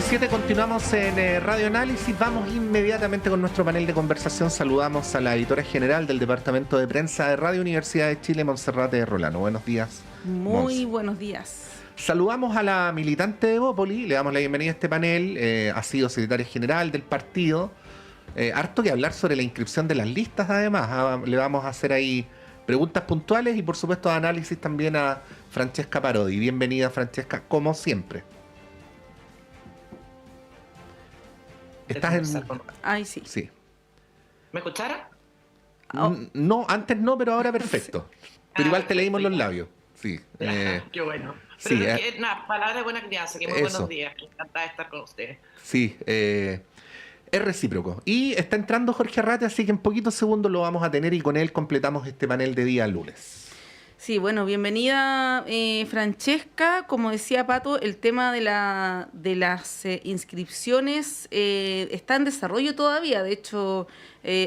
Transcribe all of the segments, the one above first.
8:27, continuamos en Radio Análisis. Vamos inmediatamente con nuestro panel de conversación. Saludamos a la editora general del Departamento de Prensa de Radio Universidad de Chile, Monserrate Rolano. Buenos días. Muy buenos días. Saludamos a la militante de Evópoli, le damos la bienvenida a este panel. Ha sido secretaria general del partido. Harto que hablar sobre la inscripción de las listas, además. Le vamos a hacer ahí preguntas puntuales y, por supuesto, análisis también a Francesca Parodi. Bienvenida, Francesca, como siempre. ¿Estás en...? Ay, sí. Sí. ¿Me escuchara? No, antes no, pero ahora perfecto. Pero igual te leímos los labios. Sí. Qué bueno. Sí, Pero nada, palabra de buena crianza, que muy buenos días. Encantada de estar con ustedes. Sí, es recíproco. Y está entrando Jorge Arrate, así que en poquitos segundos lo vamos a tener y con él completamos este panel de día lunes. Sí, bueno, bienvenida Francesca. Como decía Pato, el tema de las inscripciones está en desarrollo todavía. De hecho,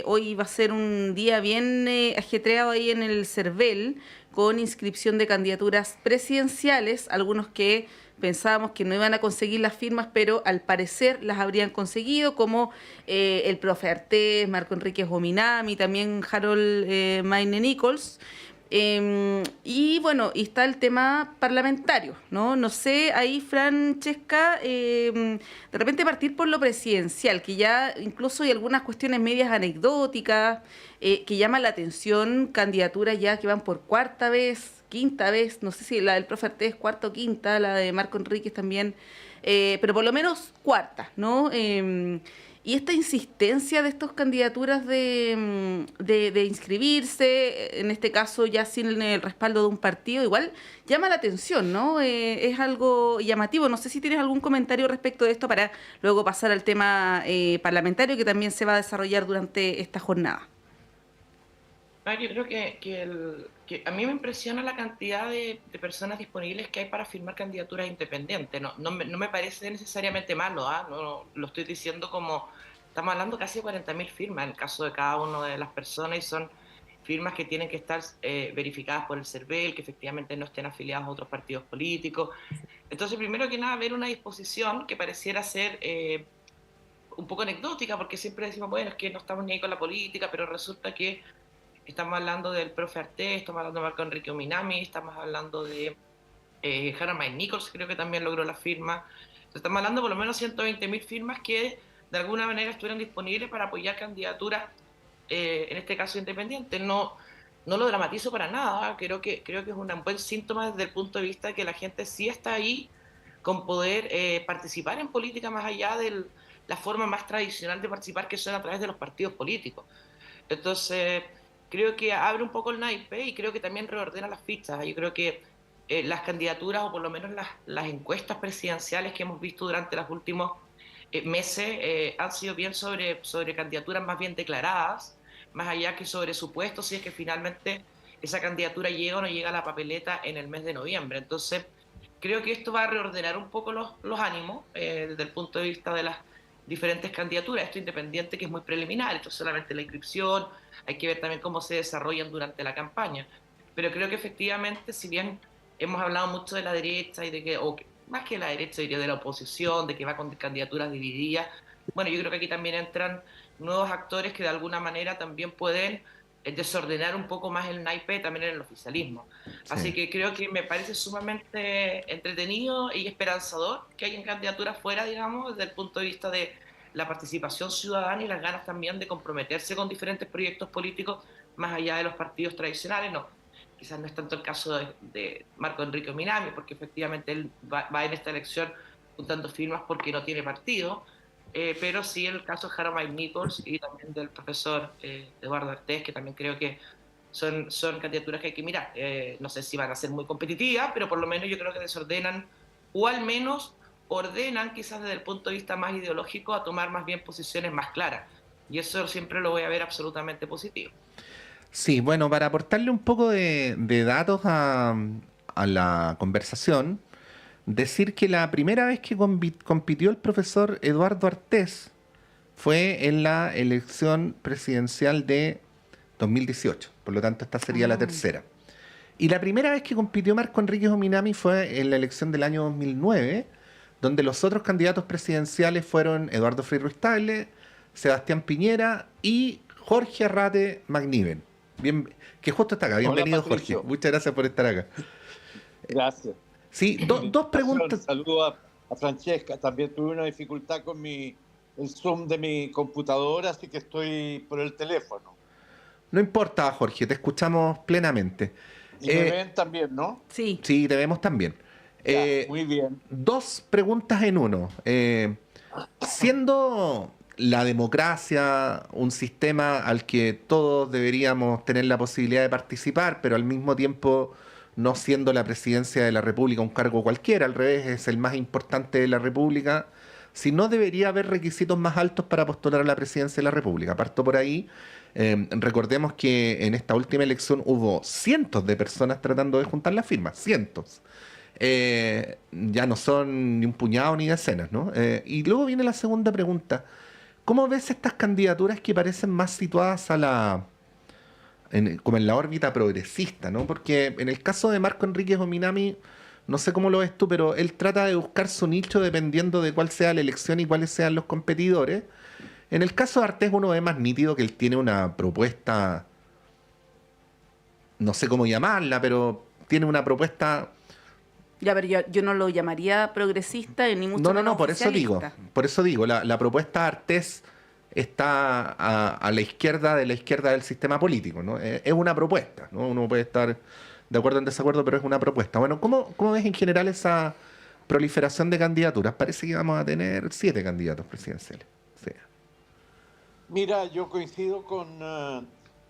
hoy va a ser un día bien ajetreado ahí en el CERVEL, con inscripción de candidaturas presidenciales, algunos que pensábamos que no iban a conseguir las firmas, pero al parecer las habrían conseguido, como el profe Artés, Marco Enríquez Ominami, también Harold Mayne Nichols. Y bueno, y está el tema parlamentario, ¿no? No sé, ahí, Francesca, de repente partir por lo presidencial, que ya incluso hay algunas cuestiones medias anecdóticas, que llaman la atención, candidaturas ya que van por cuarta vez, quinta vez, no sé si la del profe Artés es cuarta o quinta, la de Marco Enríquez también, pero por lo menos cuarta, ¿no? Y esta insistencia de estas candidaturas de inscribirse, en este caso ya sin el respaldo de un partido, igual llama la atención, ¿no? Es algo llamativo. No sé si tienes algún comentario respecto de esto para luego pasar al tema parlamentario que también se va a desarrollar durante esta jornada. Yo creo que a mí me impresiona la cantidad de personas disponibles que hay para firmar candidaturas independientes. No me parece necesariamente malo, no lo estoy diciendo como... Estamos hablando casi de 40.000 firmas en el caso de cada una de las personas y son firmas que tienen que estar verificadas por el CERVEL, que efectivamente no estén afiliados a otros partidos políticos. Entonces, primero que nada, ver una disposición que pareciera ser un poco anecdótica, porque siempre decimos, bueno, es que no estamos ni ahí con la política, pero resulta que estamos hablando del profe Artés, estamos hablando de Marco Enrique Ominami, estamos hablando de Harold Mayne Nichols, creo que también logró la firma. Entonces, estamos hablando de por lo menos 120.000 firmas que de alguna manera estuvieran disponibles para apoyar candidaturas, en este caso independientes. No lo dramatizo para nada, creo que es un buen síntoma desde el punto de vista de que la gente sí está ahí con poder participar en política más allá de la forma más tradicional de participar, que son a través de los partidos políticos. Entonces, creo que abre un poco el naipe y creo que también reordena las fichas. Yo creo que las candidaturas, o por lo menos las encuestas presidenciales que hemos visto durante los últimos meses, han sido bien sobre candidaturas más bien declaradas, más allá que sobre supuestos, si es que finalmente esa candidatura llega o no llega a la papeleta en el mes de noviembre. Entonces, creo que esto va a reordenar un poco los ánimos desde el punto de vista de las diferentes candidaturas. Esto independiente, que es muy preliminar, esto es solamente la inscripción, hay que ver también cómo se desarrollan durante la campaña. Pero creo que efectivamente, si bien hemos hablado mucho de la derecha y de que, más que la derecha, diría de la oposición, de que va con candidaturas divididas, bueno, yo creo que aquí también entran nuevos actores que de alguna manera también pueden desordenar un poco más el naipe también en el oficialismo. Sí. Así que creo que me parece sumamente entretenido y esperanzador que hayan candidaturas fuera, digamos, desde el punto de vista de la participación ciudadana y las ganas también de comprometerse con diferentes proyectos políticos más allá de los partidos tradicionales. No, quizás no es tanto el caso de Marco Enrique Ominami, porque efectivamente él va en esta elección juntando firmas porque no tiene partido, pero sí en el caso de Harold Mayne Nichols y también del profesor Eduardo Artés, que también creo que son candidaturas que hay que mirar. No sé si van a ser muy competitivas, pero por lo menos yo creo que desordenan, o al menos ordenan quizás desde el punto de vista más ideológico a tomar más bien posiciones más claras. Y eso siempre lo voy a ver absolutamente positivo. Sí, bueno, para aportarle un poco de datos a la conversación, decir que la primera vez que compitió el profesor Eduardo Artés fue en la elección presidencial de 2018, por lo tanto esta sería la tercera. Y la primera vez que compitió Marco Enríquez Ominami fue en la elección del año 2009, donde los otros candidatos presidenciales fueron Eduardo Frei Ruiz-Tagle, Sebastián Piñera y Jorge Arrate Magniven. Bien, que justo está acá. Bienvenido, Hola, Jorge. Patricio. Muchas gracias por estar acá. Gracias. Sí, dos preguntas. Saludo a Francesca. También tuve una dificultad con el Zoom de mi computadora, así que estoy por el teléfono. No importa, Jorge, te escuchamos plenamente. Y me ven también, ¿no? Sí. Sí, te vemos también. Ya, muy bien. Dos preguntas en uno. Siendo la democracia un sistema al que todos deberíamos tener la posibilidad de participar, pero al mismo tiempo no siendo la presidencia de la República un cargo cualquiera, al revés, es el más importante de la República, si no debería haber requisitos más altos para postular a la presidencia de la República. Parto por ahí. Recordemos que en esta última elección hubo cientos de personas tratando de juntar las firmas, cientos. Ya no son ni un puñado ni decenas, ¿no? Y luego viene la segunda pregunta. ¿Cómo ves estas candidaturas que parecen más situadas como en la órbita progresista, ¿no? Porque en el caso de Marco Enríquez Ominami, no sé cómo lo ves tú, pero él trata de buscar su nicho dependiendo de cuál sea la elección y cuáles sean los competidores. En el caso de Artés uno ve más nítido que él tiene una propuesta, no sé cómo llamarla, pero tiene una propuesta... Ya, pero yo no lo llamaría progresista ni mucho menos por eso digo, oficialista. la propuesta de Artés está a la izquierda de la izquierda del sistema político, ¿no? Es una propuesta, ¿no? Uno puede estar de acuerdo o en desacuerdo, pero es una propuesta. Bueno, ¿cómo ves en general esa proliferación de candidaturas? Parece que vamos a tener 7 candidatos presidenciales. Sí. Mira, yo coincido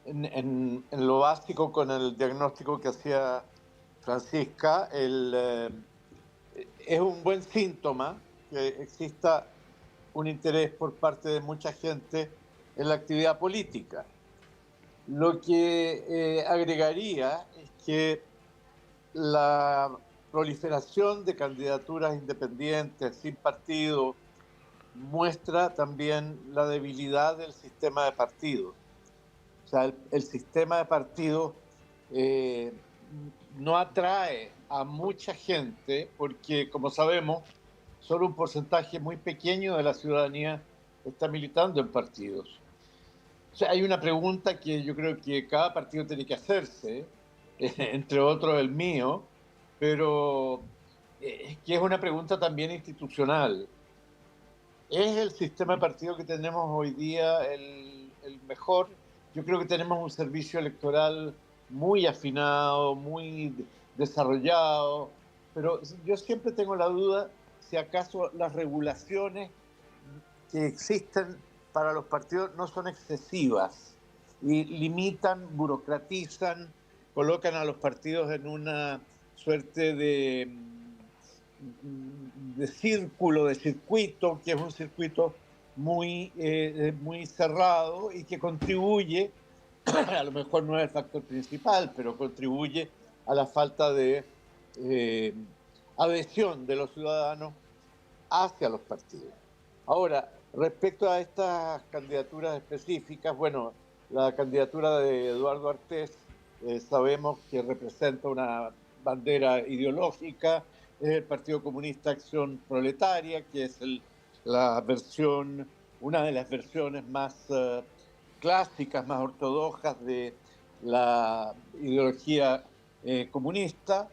en lo básico con el diagnóstico que hacía Francisca. Es un buen síntoma que exista un interés por parte de mucha gente en la actividad política. Lo que agregaría es que la proliferación de candidaturas independientes, sin partido, muestra también la debilidad del sistema de partidos. O sea, el sistema de partidos no atrae a mucha gente porque, como sabemos, solo un porcentaje muy pequeño de la ciudadanía está militando en partidos. O sea, hay una pregunta que yo creo que cada partido tiene que hacerse, entre otros el mío, pero que es una pregunta también institucional. ¿Es el sistema de partido que tenemos hoy día el mejor? Yo creo que tenemos un servicio electoral muy afinado, muy desarrollado, pero yo siempre tengo la duda si acaso las regulaciones que existen para los partidos no son excesivas y limitan, burocratizan, colocan a los partidos en una suerte de círculo, de circuito, que es un circuito muy cerrado y que contribuye, a lo mejor no es el factor principal, pero contribuye a la falta de adhesión de los ciudadanos hacia los partidos. Ahora, respecto a estas candidaturas específicas, bueno, la candidatura de Eduardo Artés sabemos que representa una bandera ideológica, es el Partido Comunista Acción Proletaria, que es una de las versiones más clásicas, más ortodoxas de la ideología comunista,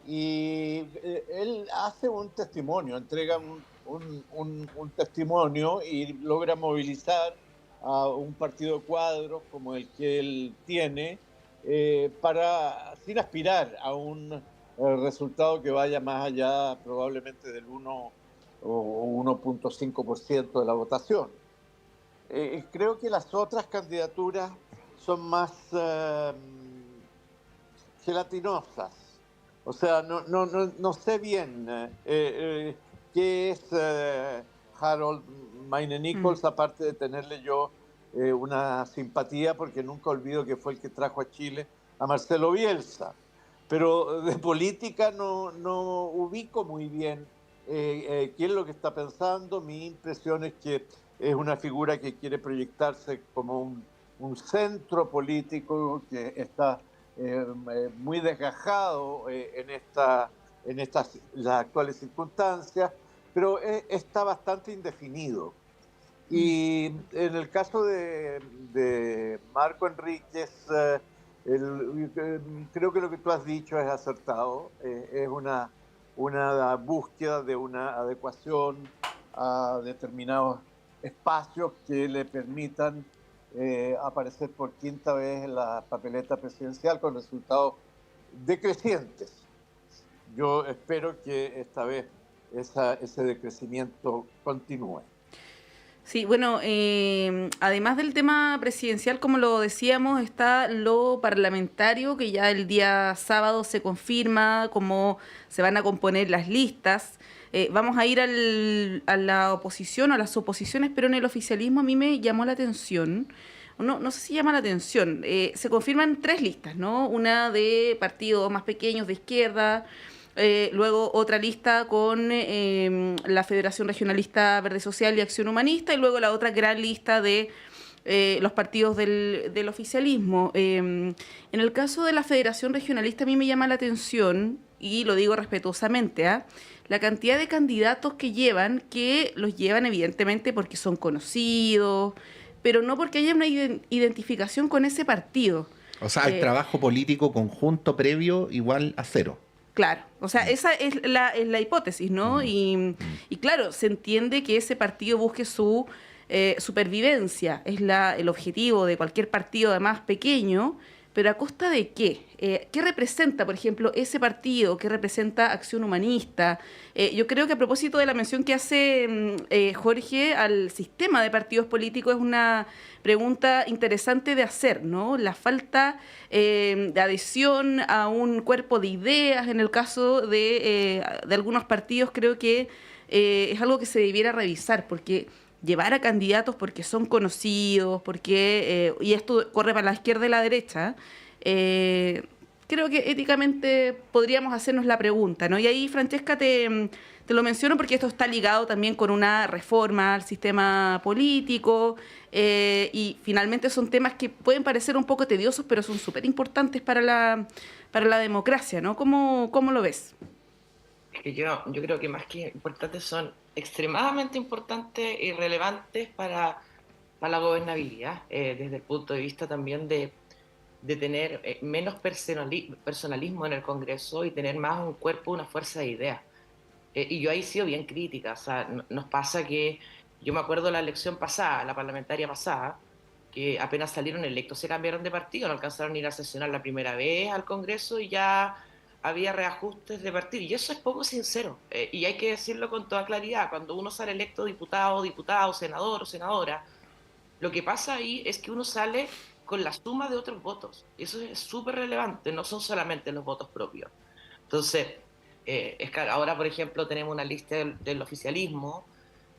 y él hace un testimonio, entrega un testimonio y logra movilizar a un partido de cuadros como el que él tiene, sin aspirar a un resultado que vaya más allá probablemente del 1 o 1.5% de la votación. Creo que las otras candidaturas son más gelatinosas. O sea, no sé bien qué es Harold Mayne-Nichols, aparte de tenerle yo una simpatía, porque nunca olvido que fue el que trajo a Chile a Marcelo Bielsa. Pero de política no ubico muy bien qué es lo que está pensando. Mi impresión es que es una figura que quiere proyectarse como un centro político que está muy desgajado en las actuales circunstancias, pero está bastante indefinido. Y en el caso de Marco Enríquez, creo que lo que tú has dicho es acertado. Es una búsqueda de una adecuación a determinados espacios que le permitan aparecer por quinta vez en la papeleta presidencial con resultados decrecientes. Yo espero que esta vez ese decrecimiento continúe. Sí, bueno, además del tema presidencial, como lo decíamos, está lo parlamentario, que ya el día sábado se confirma cómo se van a componer las listas. Vamos a ir a la oposición o a las oposiciones, pero en el oficialismo a mí me llamó la atención, no sé si llama la atención, se confirman 3 listas, ¿no? Una de partidos más pequeños de izquierda, luego otra lista con la Federación Regionalista Verde Social y Acción Humanista, y luego la otra gran lista de los partidos del oficialismo. En el caso de la Federación Regionalista a mí me llama la atención, y lo digo respetuosamente, la cantidad de candidatos que los llevan evidentemente porque son conocidos, pero no porque haya una identificación con ese partido. O sea, el trabajo político conjunto previo igual a 0. Claro, o sea, esa es la hipótesis, ¿no? Y claro, se entiende que ese partido busque su supervivencia, es el objetivo de cualquier partido, además pequeño, pero ¿a costa de qué? ¿Qué representa, por ejemplo, ese partido? ¿Qué representa Acción Humanista? Yo creo que a propósito de la mención que hace Jorge al sistema de partidos políticos es una pregunta interesante de hacer, ¿no? La falta de adhesión a un cuerpo de ideas en el caso de algunos partidos creo que es algo que se debiera revisar, porque llevar a candidatos porque son conocidos, y esto corre para la izquierda y la derecha, creo que éticamente podríamos hacernos la pregunta, ¿no? Y ahí, Francesca, te lo menciono porque esto está ligado también con una reforma al sistema político, y finalmente son temas que pueden parecer un poco tediosos, pero son súper importantes para la democracia, ¿no? ¿Cómo lo ves? Es que yo creo que más que importantes son extremadamente importantes y relevantes para la gobernabilidad, desde el punto de vista también de tener menos personalismo en el Congreso y tener más un cuerpo, una fuerza de ideas. Y yo ahí he sido bien crítica, o sea, nos pasa que yo me acuerdo la elección pasada, la parlamentaria pasada, que apenas salieron electos se cambiaron de partido, no alcanzaron a ir a sesionar la primera vez al Congreso y ya había reajustes de partido, y eso es poco sincero, y hay que decirlo con toda claridad. Cuando uno sale electo diputado, senador o senadora, lo que pasa ahí es que uno sale con la suma de otros votos, y eso es súper relevante, no son solamente los votos propios. Entonces, es que ahora, por ejemplo, tenemos una lista del oficialismo,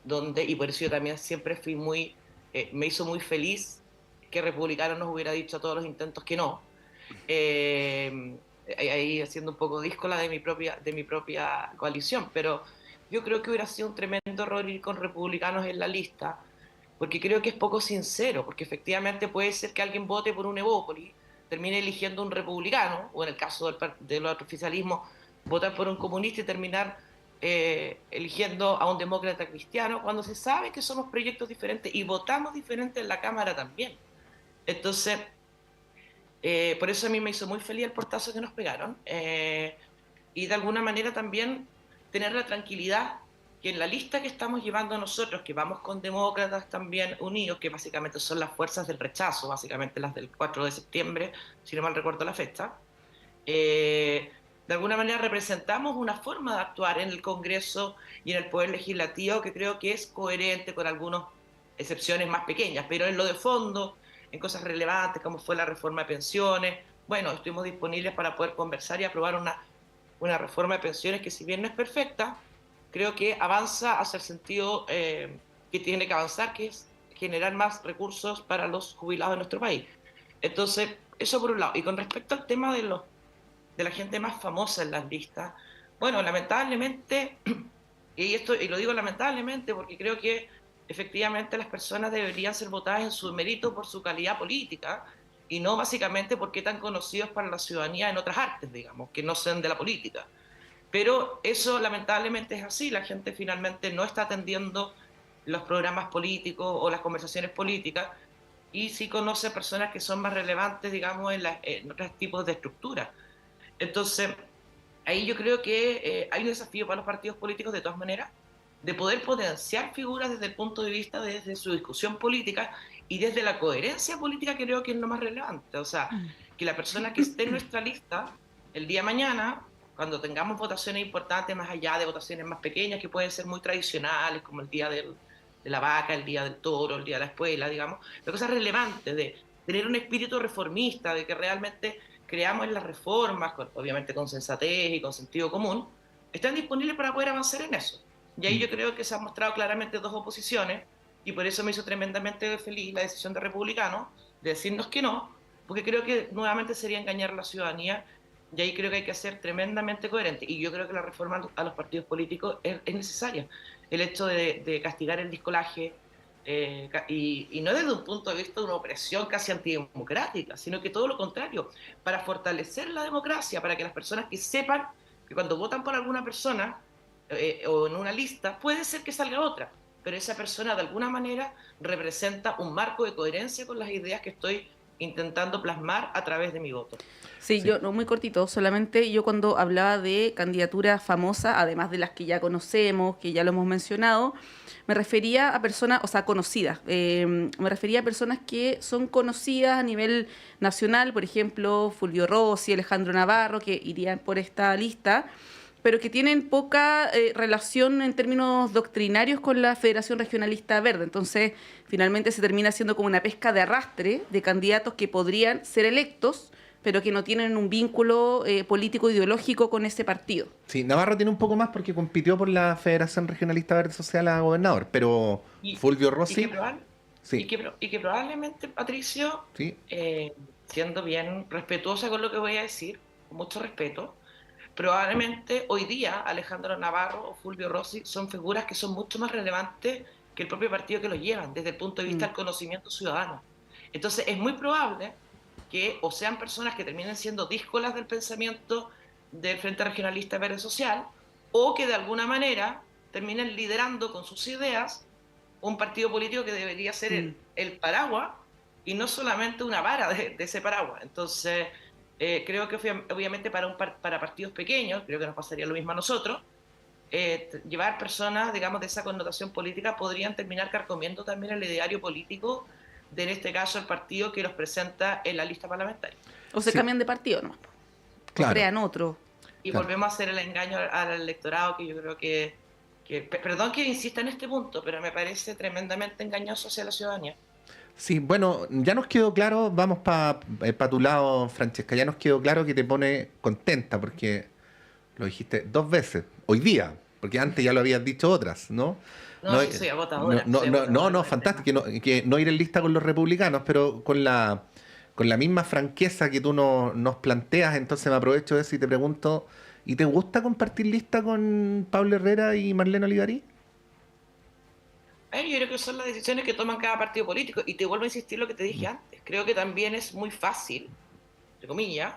y por eso yo también siempre fui me hizo muy feliz que Republicanos nos hubiera dicho a todos los intentos que no, ahí haciendo un poco díscola de mi propia coalición, pero yo creo que hubiera sido un tremendo error ir con Republicanos en la lista, porque creo que es poco sincero, porque efectivamente puede ser que alguien vote por un Evópolis, termine eligiendo un republicano, o en el caso del otro oficialismo, votar por un comunista y terminar eligiendo a un demócrata cristiano, cuando se sabe que somos proyectos diferentes y votamos diferente en la Cámara también. Entonces, por eso a mí me hizo muy feliz el portazo que nos pegaron, y de alguna manera también tener la tranquilidad que en la lista que estamos llevando nosotros, que vamos con demócratas también unidos, que básicamente son las fuerzas del rechazo, básicamente las del 4 de septiembre, si no mal recuerdo la fecha, de alguna manera representamos una forma de actuar en el Congreso y en el Poder Legislativo que creo que es coherente, con algunas excepciones más pequeñas, pero en lo de fondo, en cosas relevantes como fue la reforma de pensiones, bueno, estuvimos disponibles para poder conversar y aprobar una reforma de pensiones que, si bien no es perfecta, creo que avanza hacia el sentido que tiene que avanzar, que es generar más recursos para los jubilados de nuestro país. Entonces, eso por un lado. Y con respecto al tema de la gente más famosa en las listas, bueno, lamentablemente, y lo digo lamentablemente porque creo que efectivamente las personas deberían ser votadas en su mérito por su calidad política, y no básicamente porque están conocidos para la ciudadanía en otras artes, digamos, que no sean de la política. Pero eso lamentablemente es así, la gente finalmente no está atendiendo los programas políticos o las conversaciones políticas y sí conoce personas que son más relevantes, digamos, en otros tipos de estructuras. Entonces, ahí yo creo que hay un desafío para los partidos políticos de todas maneras, de poder potenciar figuras desde el punto de vista desde su discusión política y desde la coherencia política, que creo que es lo más relevante. O sea, que la persona que esté en nuestra lista el día de mañana, cuando tengamos votaciones importantes, más allá de votaciones más pequeñas, que pueden ser muy tradicionales, como el día de la vaca, el día del toro, el día de la escuela, digamos, pero cosas relevantes, de tener un espíritu reformista, de que realmente creamos en las reformas, obviamente con sensatez y con sentido común, están disponibles para poder avanzar en eso. Y ahí yo creo que se han mostrado claramente dos oposiciones, y por eso me hizo tremendamente feliz la decisión de Republicanos de decirnos que no, porque creo que nuevamente sería engañar a la ciudadanía, y ahí creo que hay que ser tremendamente coherente. Y yo creo que la reforma a los partidos políticos es necesaria. El hecho de castigar el discolaje, y no desde un punto de vista de una opresión casi antidemocrática, sino que todo lo contrario, para fortalecer la democracia, para que las personas que sepan que cuando votan por alguna persona o en una lista, puede ser que salga otra, pero esa persona de alguna manera representa un marco de coherencia con las ideas que estoy intentando plasmar a través de mi voto. Sí, yo, no, muy cortito, solamente yo cuando hablaba de candidaturas famosas, además de las que ya conocemos, que ya lo hemos mencionado, me refería a personas, o sea, conocidas. Me refería a personas que son conocidas a nivel nacional, por ejemplo, Fulvio Rossi, Alejandro Navarro, que irían por esta lista, pero que tienen poca relación en términos doctrinarios con la Federación Regionalista Verde. Entonces, finalmente se termina siendo como una pesca de arrastre de candidatos que podrían ser electos, pero que no tienen un vínculo político ideológico con ese partido. Sí, Navarro tiene un poco más porque compitió por la Federación Regionalista Verde Social a gobernador, pero Fulvio Rossi... Y que probablemente, Patricio, sí. Siendo bien respetuosa con lo que voy a decir, con mucho respeto, probablemente hoy día Alejandro Navarro o Fulvio Rossi son figuras que son mucho más relevantes que el propio partido que los llevan, desde el punto de vista del conocimiento ciudadano. Entonces es muy probable que o sean personas que terminen siendo díscolas del pensamiento del Frente Regionalista Verde Social, o que de alguna manera terminen liderando con sus ideas un partido político que debería ser el paraguas y no solamente una vara de ese paraguas. Entonces, creo que obviamente para partidos pequeños, creo que nos pasaría lo mismo a nosotros, llevar personas, digamos, de esa connotación política podrían terminar carcomiendo también el ideario político de, en este caso, el partido que los presenta en la lista parlamentaria. O se cambian de partido, ¿no? Claro. O crean otro. Y volvemos a hacer el engaño al electorado, que yo creo que perdón que insista en este punto, pero me parece tremendamente engañoso hacia la ciudadanía. Sí, bueno, ya nos quedó claro, vamos para tu lado, Francesca, ya nos quedó claro que te pone contenta porque lo dijiste 2 veces, hoy día, porque antes ya lo habías dicho otras, ¿no? No, soy agotadora. No, fantástico, que no ir en lista con los republicanos, pero con la misma franqueza que tú nos planteas, entonces me aprovecho de eso y te pregunto, ¿y te gusta compartir lista con Pablo Herrera y Marlene Olivarí? Yo creo que son las decisiones que toman cada partido político, y te vuelvo a insistir lo que te dije antes. Creo que también es muy fácil, entre comillas,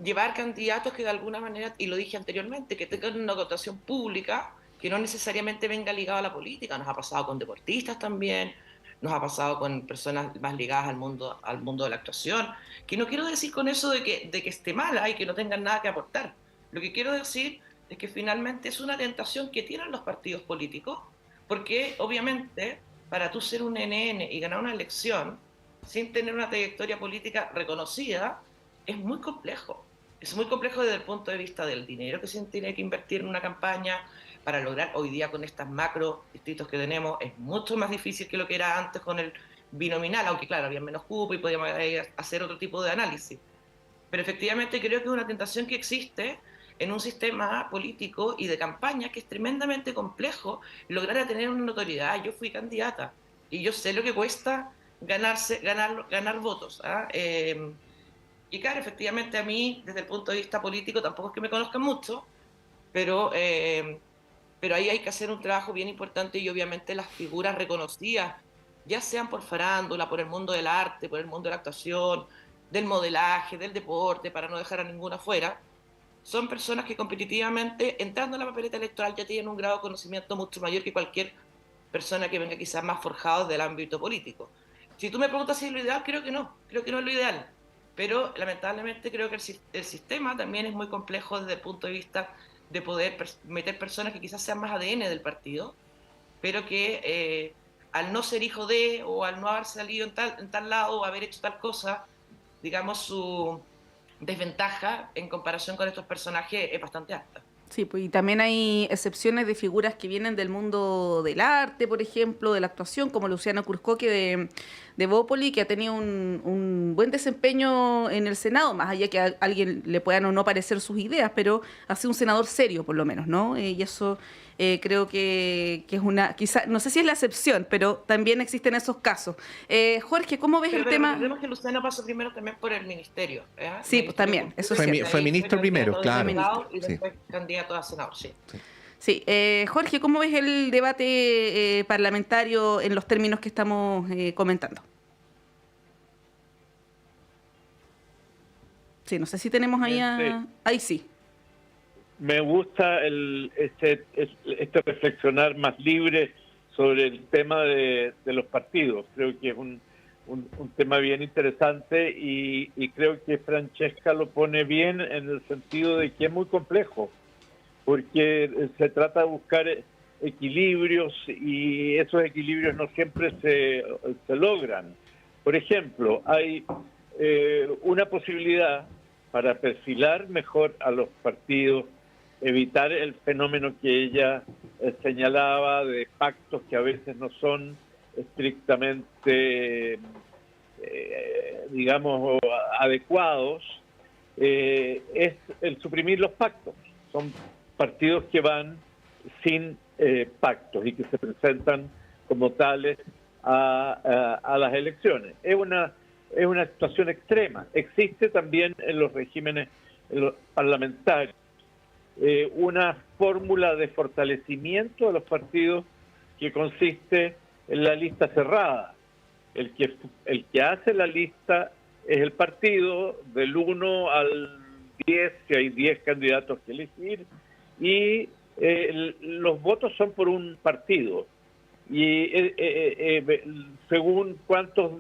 llevar candidatos que de alguna manera, y lo dije anteriormente, que tengan una dotación pública que no necesariamente venga ligada a la política. Nos ha pasado con deportistas también, nos ha pasado con personas más ligadas al mundo de la actuación, que no quiero decir con eso de que esté mala y que no tengan nada que aportar. Lo que quiero decir es que finalmente es una tentación que tienen los partidos políticos, porque obviamente para tú ser un NN y ganar una elección sin tener una trayectoria política reconocida es muy complejo. Es muy complejo desde el punto de vista del dinero que se tiene que invertir en una campaña para lograr hoy día con estas macro distritos que tenemos. Es mucho más difícil que lo que era antes con el binominal, aunque claro, había menos cupo y podíamos hacer otro tipo de análisis. Pero efectivamente creo que es una tentación que existe en un sistema político y de campaña que es tremendamente complejo lograr tener una notoriedad. Yo fui candidata y yo sé lo que cuesta ganar votos. Y claro, efectivamente a mí, desde el punto de vista político, tampoco es que me conozcan mucho, pero ahí hay que hacer un trabajo bien importante, y obviamente las figuras reconocidas, ya sean por farándula, por el mundo del arte, por el mundo de la actuación, del modelaje, del deporte, para no dejar a ninguna fuera, son personas que competitivamente, entrando en la papeleta electoral, ya tienen un grado de conocimiento mucho mayor que cualquier persona que venga quizás más forjado del ámbito político. Si tú me preguntas si es lo ideal, creo que no es lo ideal, pero lamentablemente creo que el sistema también es muy complejo desde el punto de vista de poder meter personas que quizás sean más ADN del partido, pero que al no ser hijo de, o al no haber salido en tal lado, o haber hecho tal cosa, digamos, su desventaja en comparación con estos personajes es bastante alta. Sí, pues, y también hay excepciones de figuras que vienen del mundo del arte, por ejemplo, de la actuación, como Luciano Cruzcoque de Bópoli, que ha tenido un buen desempeño en el Senado, más allá que a alguien le puedan o no parecer sus ideas, pero ha sido un senador serio, por lo menos, ¿no? Y eso creo que es una, quizá, no sé si es la excepción, pero también existen esos casos. Jorge, ¿cómo ves el Pero tema? recordemos que Luciano pasó primero también por el ministerio. Sí, pues también, eso es Fue, cierto. fue ministro primero, claro. Y Sí. después candidato a senador, sí. Sí, Jorge, ¿cómo ves el debate parlamentario en los términos que estamos comentando? Sí, no sé si tenemos ahí a... Ahí sí. Me gusta este reflexionar más libre sobre el tema de los partidos. Creo que es un tema bien interesante y creo que Francesca lo pone bien en el sentido de que es muy complejo, porque se trata de buscar equilibrios y esos equilibrios no siempre se logran. Por ejemplo, hay una posibilidad para perfilar mejor a los partidos, evitar el fenómeno que ella señalaba de pactos que a veces no son estrictamente, digamos, adecuados, es el suprimir los pactos. Son partidos que van sin pactos y que se presentan como tales a las elecciones. Es una situación extrema. Existe también en los regímenes parlamentarios una fórmula de fortalecimiento de los partidos que consiste en la lista cerrada. El que hace la lista es el partido del 1 al 10, si hay 10 candidatos que elegir, y los votos son por un partido. Y según cuántos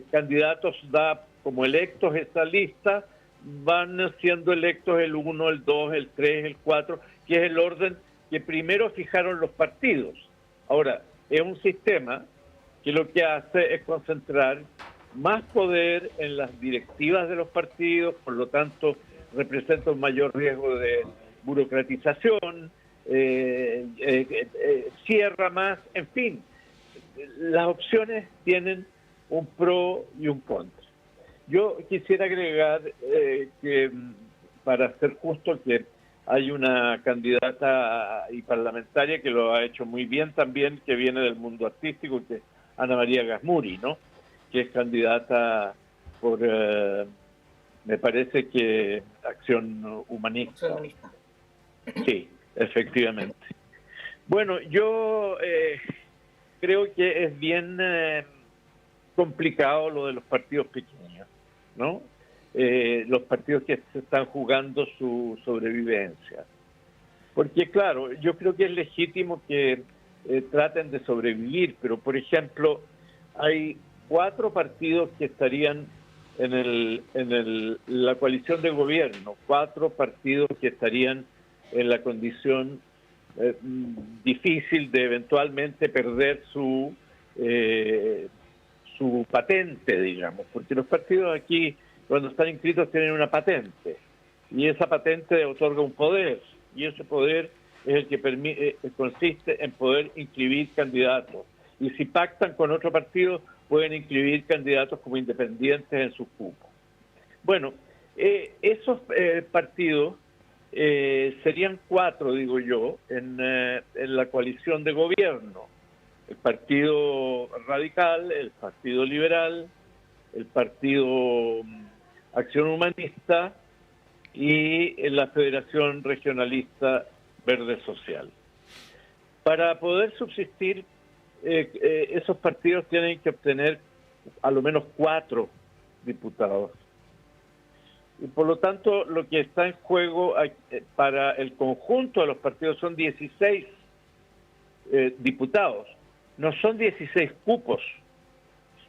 candidatos da como electos esa lista, van siendo electos el 1, el 2, el 3, el 4, que es el orden que primero fijaron los partidos. Ahora, es un sistema que lo que hace es concentrar más poder en las directivas de los partidos, por lo tanto representa un mayor riesgo de burocratización, cierra más, en fin, las opciones tienen un pro y un contra. Yo quisiera agregar que, para ser justo, que hay una candidata y parlamentaria que lo ha hecho muy bien también, que viene del mundo artístico, que es Ana María Gasmuri, ¿no? Que es candidata por, me parece que Acción Humanista. Acción Humanista. Sí, efectivamente. Bueno, yo creo que es bien complicado lo de los partidos pequeños, ¿no? Los partidos que se están jugando su sobrevivencia. Porque, claro, yo creo que es legítimo que traten de sobrevivir, pero, por ejemplo, hay 4 partidos que estarían en la coalición de gobierno, 4 partidos que estarían en la condición difícil de eventualmente perder su patente, digamos, porque los partidos aquí, cuando están inscritos, tienen una patente, y esa patente otorga un poder, y ese poder es el que consiste en poder inscribir candidatos, y si pactan con otro partido, pueden inscribir candidatos como independientes en sus cupos. Bueno, esos partidos serían 4, digo yo, en la coalición de gobierno: el Partido Radical, el Partido Liberal, el Partido Acción Humanista y la Federación Regionalista Verde Social. Para poder subsistir, esos partidos tienen que obtener a lo menos 4 diputados. Y por lo tanto, lo que está en juego para el conjunto de los partidos son 16 diputados. No son 16 cupos,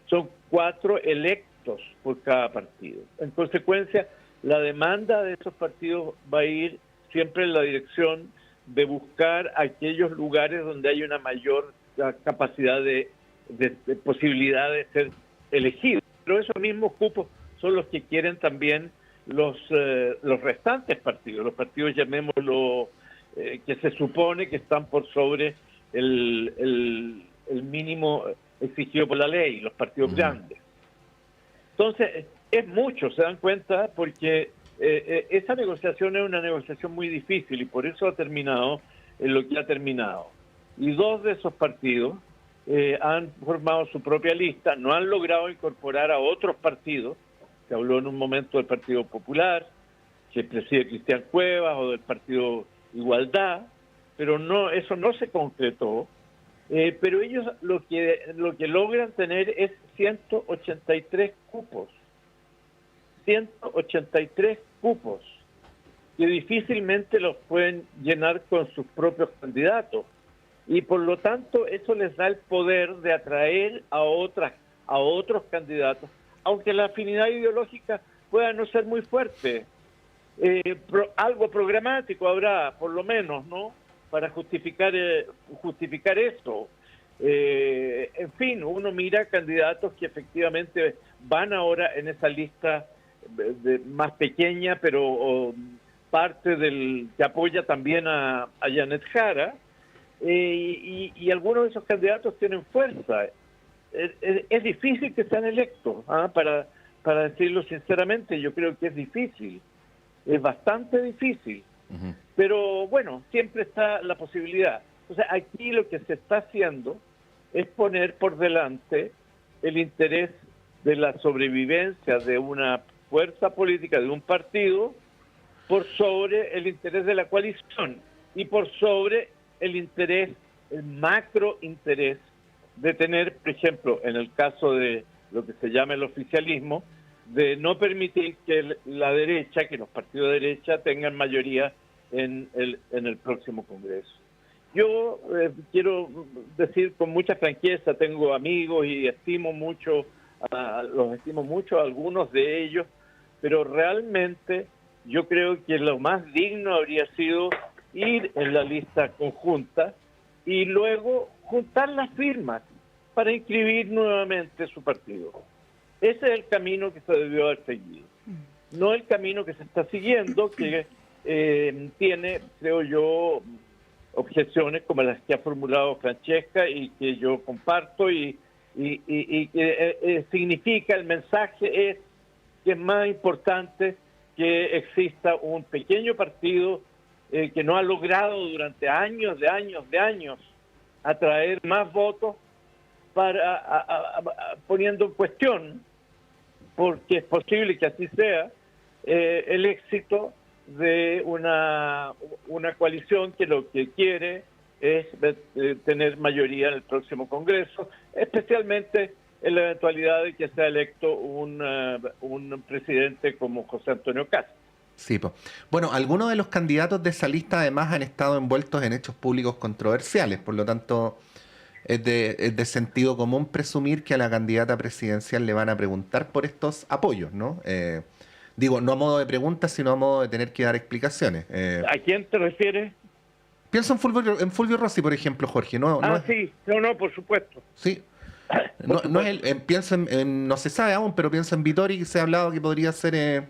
son 4 electos por cada partido. En consecuencia, la demanda de esos partidos va a ir siempre en la dirección de buscar aquellos lugares donde hay una mayor capacidad de posibilidad de ser elegidos. Pero esos mismos cupos son los que quieren también los restantes partidos, los partidos, llamémoslo, que se supone que están por sobre el mínimo exigido por la ley, los partidos grandes. Entonces, es mucho, se dan cuenta, porque esa negociación es una negociación muy difícil y por eso ha terminado en lo que ha terminado. Y 2 de esos partidos han formado su propia lista, no han logrado incorporar a otros partidos. Se habló en un momento del Partido Popular, que preside Cristian Cuevas, o del Partido Igualdad, pero no, eso no se concretó. Pero ellos lo que logran tener es 183 cupos. 183 cupos, que difícilmente los pueden llenar con sus propios candidatos. Y por lo tanto, eso les da el poder de atraer a otros candidatos, aunque la afinidad ideológica pueda no ser muy fuerte. Algo programático habrá, por lo menos, ¿no?, para justificar esto. En fin, uno mira candidatos que efectivamente van ahora en esa lista más pequeña, pero parte que apoya también a Janet Jara, y algunos de esos candidatos tienen fuerza. Es difícil que sean electos, para decirlo sinceramente. Yo creo que es difícil, es bastante difícil. Pero bueno, siempre está la posibilidad. O sea, aquí lo que se está haciendo es poner por delante el interés de la sobrevivencia de una fuerza política, de un partido, por sobre el interés de la coalición y por sobre el macro interés de tener, por ejemplo, en el caso de lo que se llama el oficialismo, de no permitir que la derecha, que los partidos de derecha tengan mayoría en el próximo Congreso. Yo quiero decir con mucha franqueza, tengo amigos y los estimo mucho a algunos de ellos, pero realmente yo creo que lo más digno habría sido ir en la lista conjunta y luego juntar las firmas para inscribir nuevamente su partido. Ese es el camino que se debió haber seguido. No el camino que se está siguiendo, que tiene, creo yo, objeciones como las que ha formulado Francesca y que yo comparto, y que significa, el mensaje es que es más importante que exista un pequeño partido que no ha logrado durante años atraer más votos, poniendo en cuestión, porque es posible que así sea, el éxito de una coalición que lo que quiere es tener mayoría en el próximo Congreso, especialmente en la eventualidad de que sea electo un presidente como José Antonio Cast. Sí, po. Bueno, algunos de los candidatos de esa lista además han estado envueltos en hechos públicos controversiales, por lo tanto es de sentido común presumir que a la candidata presidencial le van a preguntar por estos apoyos, ¿no? Digo, no a modo de pregunta, sino a modo de tener que dar explicaciones. ¿A quién te refieres? Pienso en Fulvio Rossi, por ejemplo, Jorge. Sí, no, por supuesto. Sí. Pienso no se sabe aún, pero pienso en Vittori, que se ha hablado que podría ser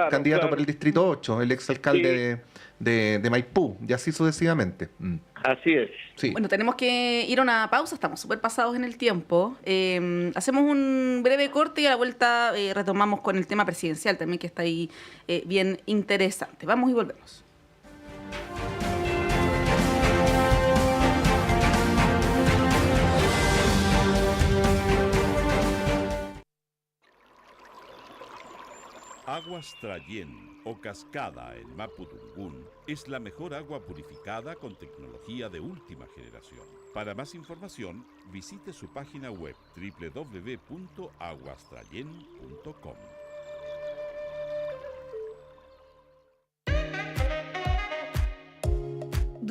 candidato para el Distrito 8, el exalcalde de Maipú, y así sucesivamente. Así es. Sí. Bueno, tenemos que ir a una pausa, estamos súper pasados en el tiempo. Hacemos un breve corte y a la vuelta retomamos con el tema presidencial también, que está ahí bien interesante. Vamos y volvemos. Aguas Trayén o Cascada en Mapudungún es la mejor agua purificada con tecnología de última generación. Para más información, visite su página web www.aguastrayen.com.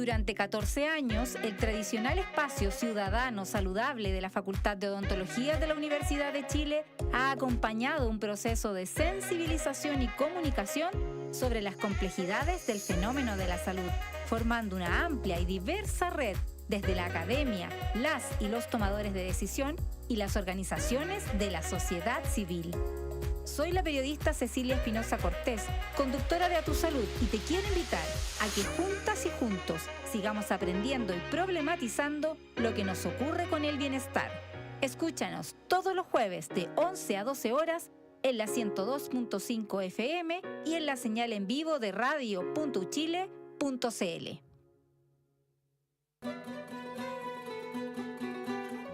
Durante 14 años, el tradicional espacio ciudadano saludable de la Facultad de Odontología de la Universidad de Chile ha acompañado un proceso de sensibilización y comunicación sobre las complejidades del fenómeno de la salud, formando una amplia y diversa red desde la academia, las y los tomadores de decisión y las organizaciones de la sociedad civil. Soy la periodista Cecilia Espinosa Cortés, conductora de A Tu Salud, y te quiero invitar a que juntas y juntos sigamos aprendiendo y problematizando lo que nos ocurre con el bienestar. Escúchanos todos los jueves de 11 a 12 horas en la 102.5 FM y en la señal en vivo de radio.uchile.cl.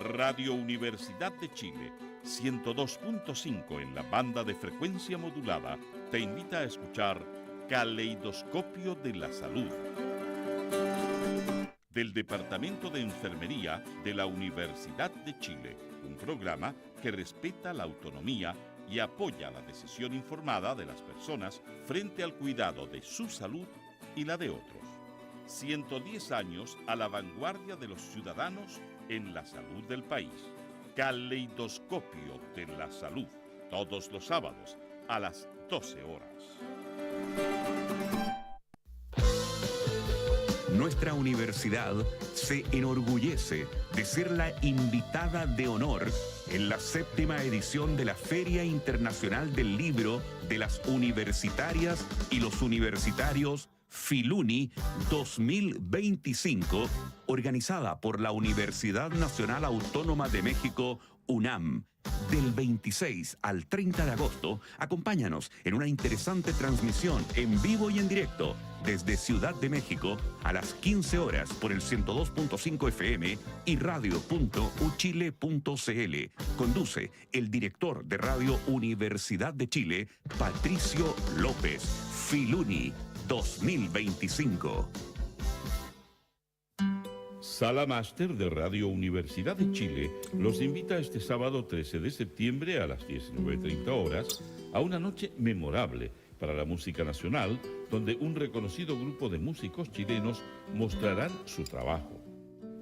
Radio Universidad de Chile, 102.5 en la banda de frecuencia modulada, te invita a escuchar Caleidoscopio de la Salud. Del Departamento de Enfermería de la Universidad de Chile, un programa que respeta la autonomía y apoya la decisión informada de las personas frente al cuidado de su salud y la de otros. 110 años a la vanguardia de los ciudadanos en la salud del país. Caleidoscopio de la Salud, todos los sábados a las 12 horas. Nuestra universidad se enorgullece de ser la invitada de honor en la 7ª edición de la Feria Internacional del Libro de las Universitarias y los Universitarios Filuni 2025, organizada por la Universidad Nacional Autónoma de México, UNAM. Del 26 al 30 de agosto, acompáñanos en una interesante transmisión en vivo y en directo desde Ciudad de México a las 15 horas por el 102.5 FM y radio.uchile.cl. Conduce el director de Radio Universidad de Chile, Patricio López. Filuni 2025. Sala Máster de Radio Universidad de Chile los invita este sábado 13 de septiembre a las 19:30 horas a una noche memorable para la música nacional, donde un reconocido grupo de músicos chilenos mostrarán su trabajo.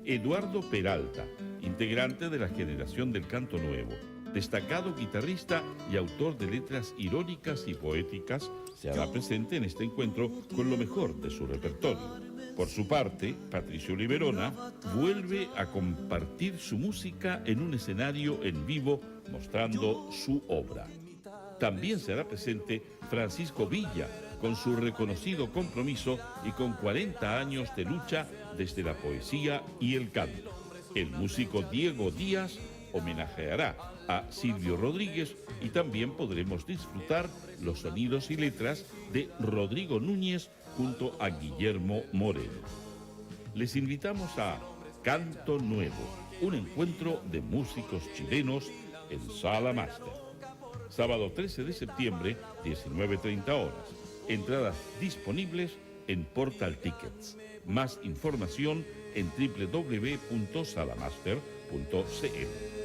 Eduardo Peralta, integrante de la generación del canto nuevo, destacado guitarrista y autor de letras irónicas y poéticas, se hará presente en este encuentro con lo mejor de su repertorio. Por su parte, Patricio Liberona vuelve a compartir su música en un escenario en vivo mostrando su obra. También se hará presente Francisco Villa con su reconocido compromiso y con 40 años de lucha desde la poesía y el canto. El músico Diego Díaz homenajeará a Silvio Rodríguez y también podremos disfrutar los sonidos y letras de Rodrigo Núñez junto a Guillermo Moreno. Les invitamos a Canto Nuevo, un encuentro de músicos chilenos en Sala Máster. Sábado 13 de septiembre, 19:30 horas. Entradas disponibles en Portal Tickets. Más información en www.salamaster.cl.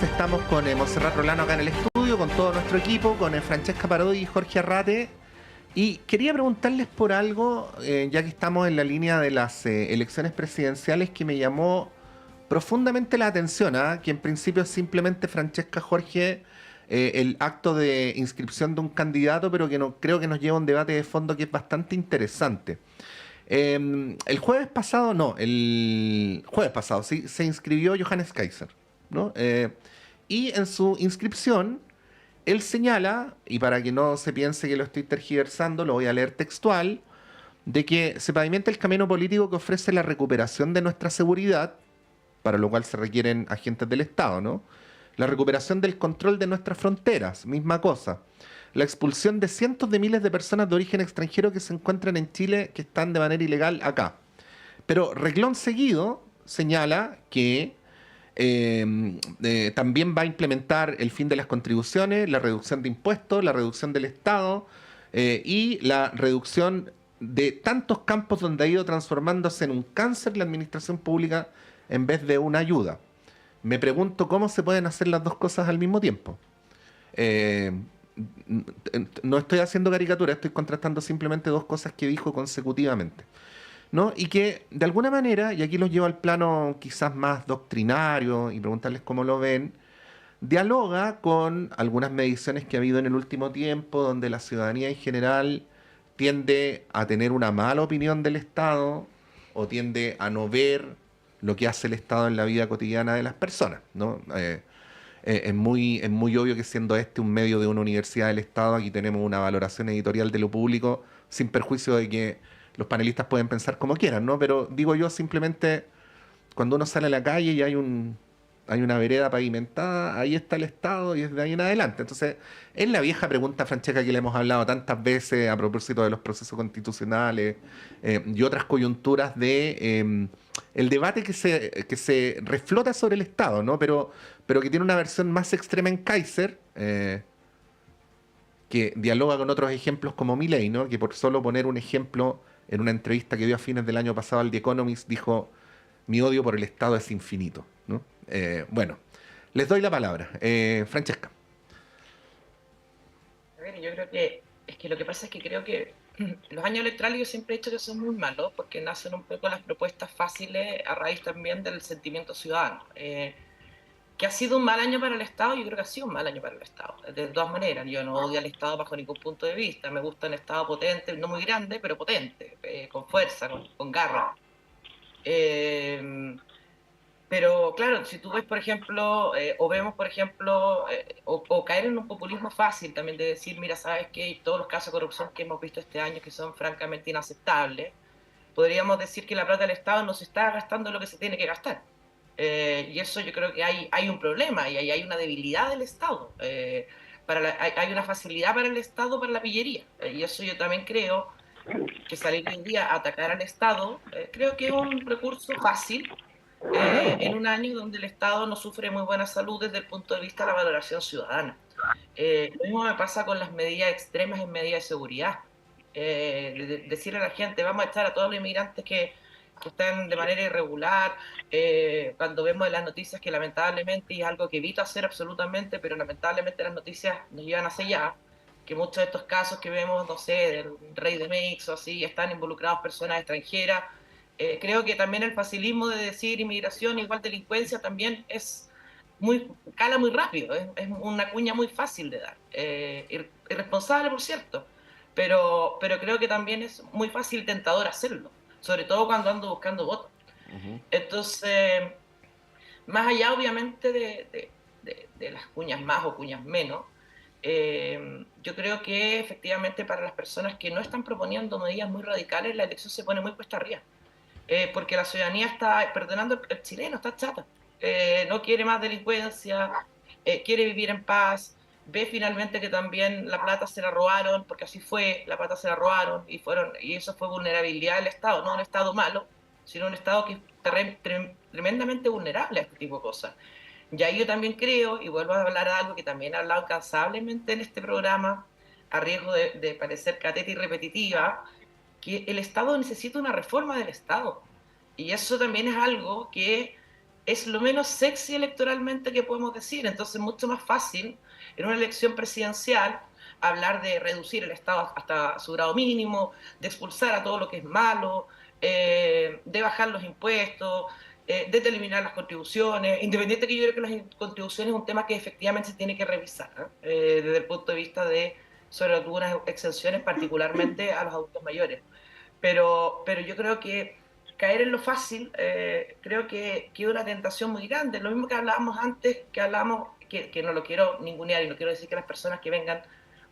Estamos con Montserrat Rolano acá en el estudio, con todo nuestro equipo, con Francesca Parodi y Jorge Arrate. Y quería preguntarles por algo, ya que estamos en la línea de las elecciones presidenciales, que me llamó profundamente la atención, que en principio es simplemente, Francesca, Jorge, el acto de inscripción de un candidato, pero que no creo que nos lleva a un debate de fondo que es bastante interesante. El jueves pasado, sí, se inscribió Johannes Kaiser, ¿no? Y en su inscripción, él señala, y para que no se piense que lo estoy tergiversando, lo voy a leer textual, de que se pavimenta el camino político que ofrece la recuperación de nuestra seguridad, para lo cual se requieren agentes del Estado, ¿no? La recuperación del control de nuestras fronteras, misma cosa. La expulsión de cientos de miles de personas de origen extranjero que se encuentran en Chile, que están de manera ilegal acá. Pero reglón seguido señala que también va a implementar el fin de las contribuciones, la reducción de impuestos, la reducción del Estado y la reducción de tantos campos donde ha ido transformándose en un cáncer la administración pública en vez de una ayuda. Me pregunto cómo se pueden hacer las dos cosas al mismo tiempo. No estoy haciendo caricatura, estoy contrastando simplemente dos cosas que dijo consecutivamente, ¿no? Y que de alguna manera, y aquí los llevo al plano quizás más doctrinario y preguntarles cómo lo ven, dialoga con algunas mediciones que ha habido en el último tiempo, donde la ciudadanía en general tiende a tener una mala opinión del Estado o tiende a no ver lo que hace el Estado en la vida cotidiana de las personas, ¿no? Es muy obvio que siendo este un medio de una universidad del Estado, aquí tenemos una valoración editorial de lo público, sin perjuicio de que los panelistas pueden pensar como quieran, ¿no? Pero digo yo simplemente, cuando uno sale a la calle y hay una vereda pavimentada, ahí está el Estado y es de ahí en adelante. Entonces, es la vieja pregunta, Francesca, que le hemos hablado tantas veces a propósito de los procesos constitucionales y otras coyunturas de el debate que se reflota sobre el Estado, ¿no? Pero que tiene una versión más extrema en Kaiser, que dialoga con otros ejemplos como Milei, ¿no? Que por solo poner un ejemplo, en una entrevista que dio a fines del año pasado al The Economist, dijo: mi odio por el Estado es infinito, ¿no? Bueno, les doy la palabra. Francesca. A ver, yo creo que es que lo que pasa es que creo que los años electorales yo siempre he dicho que son muy malos porque nacen un poco las propuestas fáciles a raíz también del sentimiento ciudadano. Que ha sido un mal año para el Estado, yo creo que ha sido un mal año para el Estado. De todas maneras, yo no odio al Estado bajo ningún punto de vista. Me gusta un Estado potente, no muy grande, pero potente, con fuerza, con garra. Pero claro, si tú ves, por ejemplo, o vemos, por ejemplo, o caer en un populismo fácil también de decir, mira, sabes que todos los casos de corrupción que hemos visto este año que son francamente inaceptables, podríamos decir que la plata del Estado no se está gastando lo que se tiene que gastar. Y eso yo creo que hay un problema y hay una debilidad del Estado. Hay una facilidad para el Estado para la pillería. Y eso yo también creo que salir hoy día a atacar al Estado, creo que es un recurso fácil en un año donde el Estado no sufre muy buena salud desde el punto de vista de la valoración ciudadana. Lo mismo me pasa con las medidas extremas en medidas de seguridad. Decirle a la gente, vamos a echar a todos los inmigrantes que están de manera irregular, cuando vemos en las noticias que lamentablemente, y es algo que evito hacer absolutamente, pero lamentablemente las noticias nos llevan hacia allá, que muchos de estos casos que vemos, no sé, del Rey de Meix o así, están involucrados personas extranjeras. Creo que también el facilismo de decir inmigración igual delincuencia también cala muy rápido, es una cuña muy fácil de dar, irresponsable por cierto, pero creo que también es muy fácil y tentador hacerlo, sobre todo cuando ando buscando votos. Entonces, más allá obviamente de las cuñas más o cuñas menos, yo creo que efectivamente para las personas que no están proponiendo medidas muy radicales, la elección se pone muy cuesta arriba. Porque la ciudadanía está, perdonando, el chileno está chata, no quiere más delincuencia, quiere vivir en paz, ve finalmente que también la plata se la robaron, porque así fue, la plata se la robaron y eso fue vulnerabilidad del Estado, no un Estado malo, sino un Estado que es tremendamente vulnerable a este tipo de cosas. Y ahí yo también creo, y vuelvo a hablar de algo que también he hablado incansablemente en este programa, a riesgo de parecer cateta y repetitiva, que el Estado necesita una reforma del Estado. Y eso también es algo que es lo menos sexy electoralmente que podemos decir. Entonces es mucho más fácil en una elección presidencial hablar de reducir el Estado hasta su grado mínimo, de expulsar a todo lo que es malo, de bajar los impuestos, de eliminar las contribuciones, independiente que yo creo que las contribuciones es un tema que efectivamente se tiene que revisar, desde el punto de vista de sobre algunas exenciones, particularmente a los adultos mayores. Pero yo creo que caer en lo fácil, creo que es una tentación muy grande. Lo mismo que hablábamos antes, que no lo quiero ningunear y no quiero decir que las personas que vengan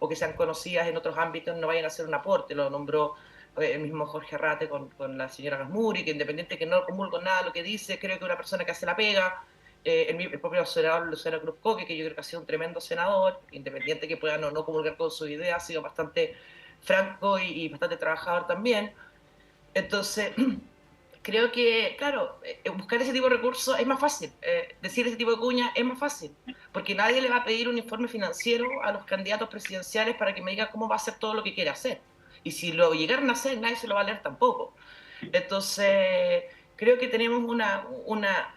o que sean conocidas en otros ámbitos no vayan a hacer un aporte. Lo nombró el mismo Jorge Arrate con la señora Gasmuri, que independiente que no comulgo con nada de lo que dice, creo que una persona que hace la pega, el propio senador Luciano Cruz Coque, que yo creo que ha sido un tremendo senador, independiente que pueda no comulgar con su idea, ha sido bastante franco y bastante trabajador también. Entonces, creo que, claro, buscar ese tipo de recursos es más fácil, decir ese tipo de cuña es más fácil, porque nadie le va a pedir un informe financiero a los candidatos presidenciales para que me diga cómo va a hacer todo lo que quiere hacer. Y si lo llegaran a hacer, nadie se lo va a leer tampoco. Entonces, creo que tenemos una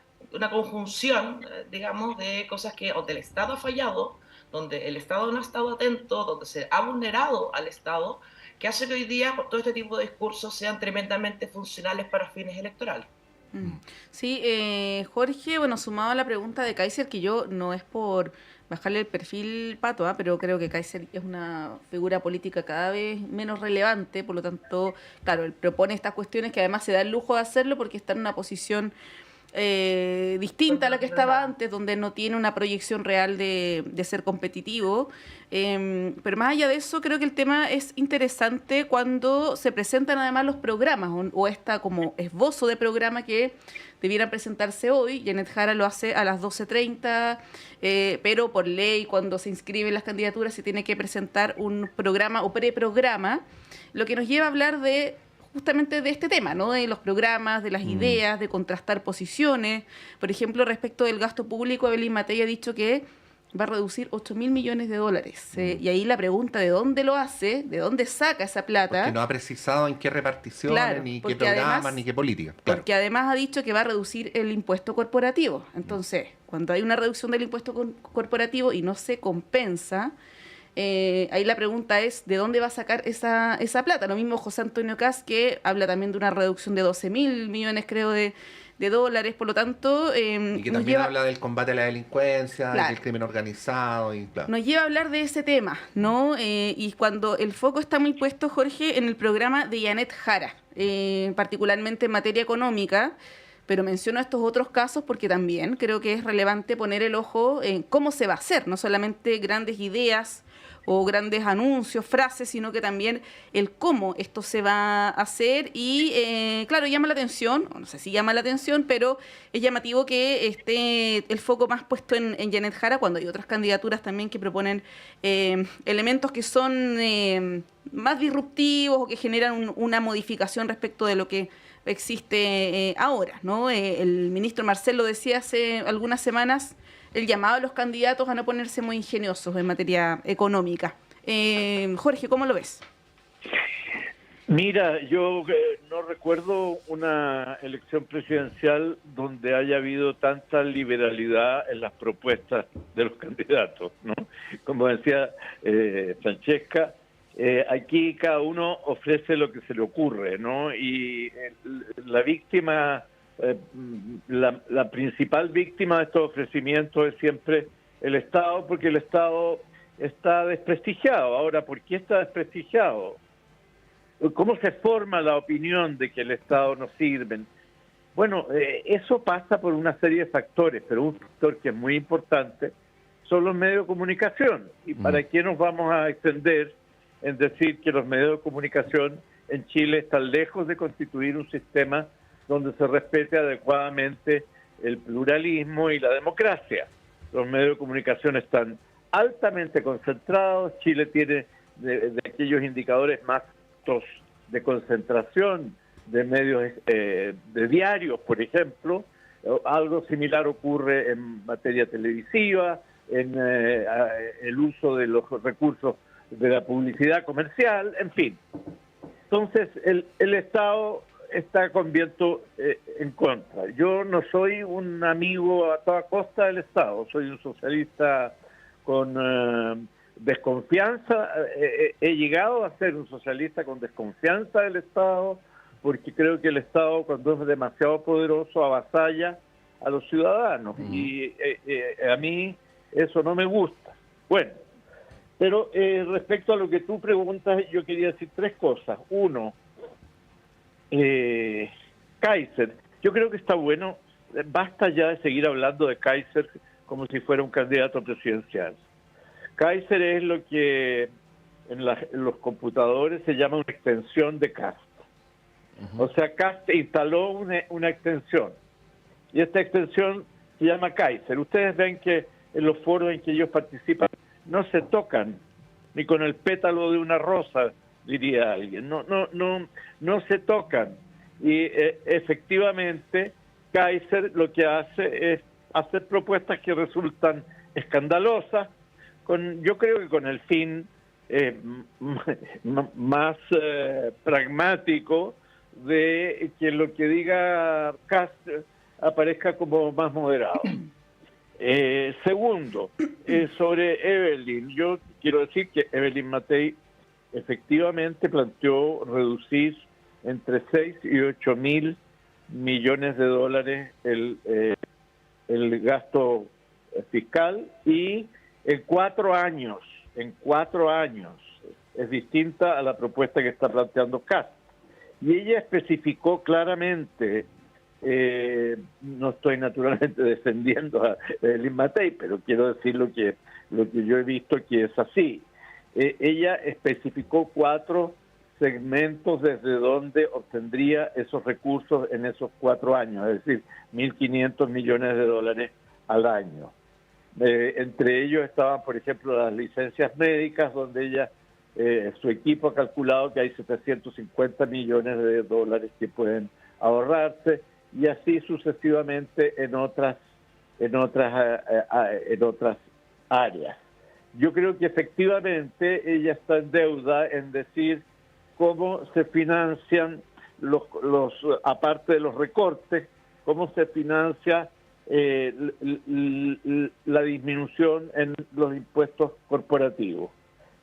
conjunción, digamos, de cosas que donde el Estado ha fallado, donde el Estado no ha estado atento, donde se ha vulnerado al Estado, que hace que hoy día todo este tipo de discursos sean tremendamente funcionales para fines electorales. Sí, Jorge, bueno, sumado a la pregunta de Kaiser, que yo no es por bajarle el perfil Pato, pero creo que Kaiser es una figura política cada vez menos relevante, por lo tanto, claro, él propone estas cuestiones que además se da el lujo de hacerlo porque está en una posición distinta a la que estaba antes, donde no tiene una proyección real de ser competitivo. Pero más allá de eso, creo que el tema es interesante cuando se presentan además los programas o esta como esbozo de programa que debieran presentarse hoy. Janet Jara lo hace a las 12:30, pero por ley, cuando se inscriben las candidaturas, se tiene que presentar un programa o preprograma, lo que nos lleva a hablar de justamente de este tema, ¿no? De los programas, de las ideas, de contrastar posiciones. Por ejemplo, respecto del gasto público, Evelyn Matei ha dicho que va a reducir 8.000 millones de dólares. Y ahí la pregunta de dónde lo hace, de dónde saca esa plata. Porque no ha precisado en qué reparticiones, claro, ni qué programas, además, ni qué política. Claro. Porque además ha dicho que va a reducir el impuesto corporativo. Entonces, cuando hay una reducción del impuesto corporativo y no se compensa, ahí la pregunta es ¿de dónde va a sacar esa plata? Lo mismo José Antonio Kast, que habla también de una reducción de 12.000 millones, creo, de dólares. Por lo tanto, y que también habla del combate a la delincuencia, claro, del crimen organizado. Y, claro, nos lleva a hablar de ese tema, ¿no? Y cuando el foco está muy puesto, Jorge, en el programa de Janet Jara, particularmente en materia económica. Pero menciono estos otros casos porque también creo que es relevante poner el ojo en cómo se va a hacer, no solamente grandes ideas o grandes anuncios, frases, sino que también el cómo esto se va a hacer. Y claro, llama la atención, no sé si llama la atención, pero es llamativo que esté el foco más puesto en Janet Jara, cuando hay otras candidaturas también que proponen elementos que son más disruptivos o que generan una modificación respecto de lo que existe ahora, ¿no? El ministro Marcelo decía hace algunas semanas el llamado a los candidatos a no ponerse muy ingeniosos en materia económica. Jorge, ¿cómo lo ves? Mira, yo no recuerdo una elección presidencial donde haya habido tanta liberalidad en las propuestas de los candidatos, ¿no? Como decía Francesca, aquí cada uno ofrece lo que se le ocurre, ¿no? Y la víctima, la principal víctima de estos ofrecimientos es siempre el Estado, porque el Estado está desprestigiado. Ahora, ¿por qué está desprestigiado? ¿Cómo se forma la opinión de que el Estado no sirve? Bueno, eso pasa por una serie de factores, pero un factor que es muy importante son los medios de comunicación. ¿Y para qué nos vamos a extender en decir que los medios de comunicación en Chile están lejos de constituir un sistema donde se respete adecuadamente el pluralismo y la democracia? Los medios de comunicación están altamente concentrados. Chile tiene de aquellos indicadores más altos de concentración de medios, de diarios, por ejemplo. Algo similar ocurre en materia televisiva, en el uso de los recursos de la publicidad comercial, en fin. Entonces, el Estado está con viento en contra. Yo no soy un amigo a toda costa del Estado, soy un socialista con desconfianza. He llegado a ser un socialista con desconfianza del Estado, porque creo que el Estado, cuando es demasiado poderoso, avasalla a los ciudadanos. Y a mí eso no me gusta. Bueno, pero respecto a lo que tú preguntas, yo quería decir tres cosas. Uno, Kaiser, yo creo que está bueno, basta ya de seguir hablando de Kaiser como si fuera un candidato presidencial. Kaiser es lo que en los computadores se llama una extensión de Kast. O sea, Kast instaló una extensión, y esta extensión se llama Kaiser. Ustedes ven que en los foros en que ellos participan no se tocan ni con el pétalo de una rosa, diría alguien. No se tocan. Y efectivamente, Kaiser lo que hace es hacer propuestas que resultan escandalosas, yo creo que con el fin más pragmático de que lo que diga Kast aparezca como más moderado. Segundo, sobre Evelyn, yo quiero decir que Evelyn Matei efectivamente planteó reducir entre 6 y 8 mil millones de dólares el gasto fiscal, y en 4 años, es distinta a la propuesta que está planteando Kast. Y ella especificó claramente, no estoy naturalmente defendiendo a Evelyn Matei, pero quiero decir lo que yo he visto que es así. Ella especificó 4 segmentos desde donde obtendría esos recursos en esos 4 años, es decir, 1.500 millones de dólares al año. Entre ellos estaban, por ejemplo, las licencias médicas, donde ella, su equipo ha calculado que hay 750 millones de dólares que pueden ahorrarse, y así sucesivamente en otras áreas. Yo creo que efectivamente ella está en deuda en decir cómo se financian aparte de los recortes, cómo se financia la disminución en los impuestos corporativos.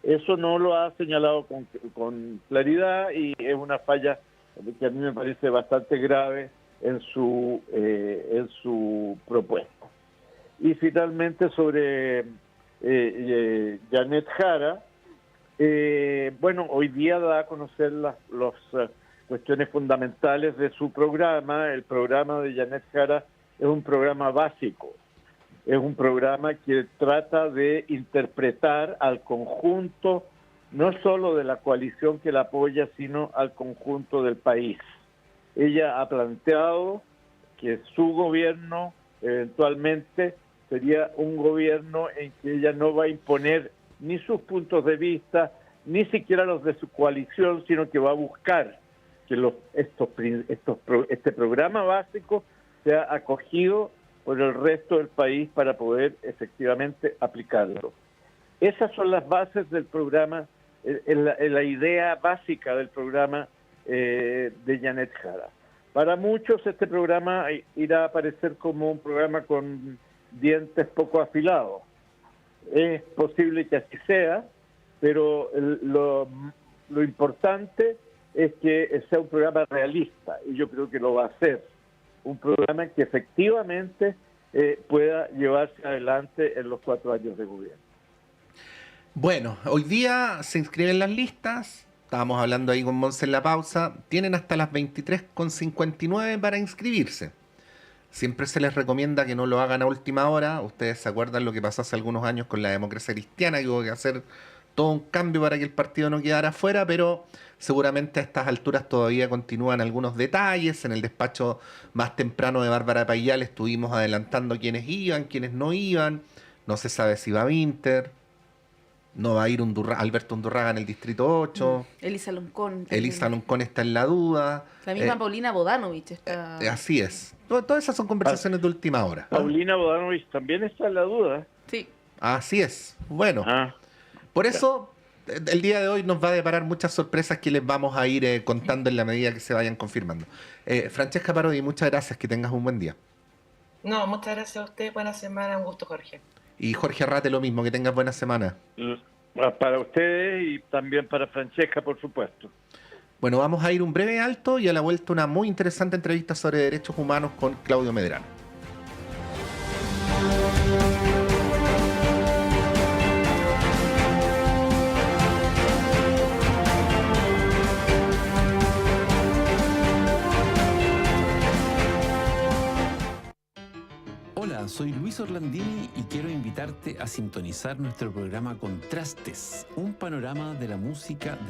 Eso no lo ha señalado con claridad, y es una falla que a mí me parece bastante grave en su propuesta. Y finalmente sobre Janet Jara, bueno, hoy día da a conocer las cuestiones fundamentales de su programa. El programa de Janet Jara es un programa básico, es un programa que trata de interpretar al conjunto, no solo de la coalición que la apoya, sino al conjunto del país. Ella ha planteado que su gobierno eventualmente sería un gobierno en que ella no va a imponer ni sus puntos de vista, ni siquiera los de su coalición, sino que va a buscar que este programa básico sea acogido por el resto del país para poder efectivamente aplicarlo. Esas son las bases del programa, la idea básica del programa de Janet Jara. Para muchos este programa irá a aparecer como un programa con dientes poco afilados. Es posible que así sea, pero lo importante es que sea un programa realista, y yo creo que lo va a ser. Un programa que efectivamente pueda llevarse adelante en los 4 años de gobierno. Bueno, hoy día se inscriben las listas. Estábamos hablando ahí con Monse en la pausa. Tienen hasta las 23:59 para inscribirse. Siempre se les recomienda que no lo hagan a última hora. Ustedes se acuerdan lo que pasó hace algunos años con la democracia cristiana, que hubo que hacer todo un cambio para que el partido no quedara afuera, pero seguramente a estas alturas todavía continúan algunos detalles. En el despacho más temprano de Bárbara Payal estuvimos adelantando quiénes iban, quiénes no iban. No se sabe si va Winter, no va a ir Alberto Undurraga en el Distrito 8. Elisa Loncón. Elisa Loncón está en la duda. La misma Paulina Bodanovich está... Así es. Todas esas son conversaciones de última hora. Paulina Bodanovich también está en la duda. Sí. Así es. Bueno, por eso el día de hoy nos va a deparar muchas sorpresas que les vamos a ir contando en la medida que se vayan confirmando. Francesca Parodi, muchas gracias. Que tengas un buen día. No, muchas gracias a usted. Buena semana. Un gusto, Jorge. Y Jorge Arrate, lo mismo. Que tengas buena semana. Para ustedes y también para Francesca, por supuesto. Bueno, vamos a ir un breve alto y a la vuelta una muy interesante entrevista sobre derechos humanos con Claudio Medrano. Hola, soy Luis Orlandini y quiero invitarte a sintonizar nuestro programa Contrastes, un panorama de la música de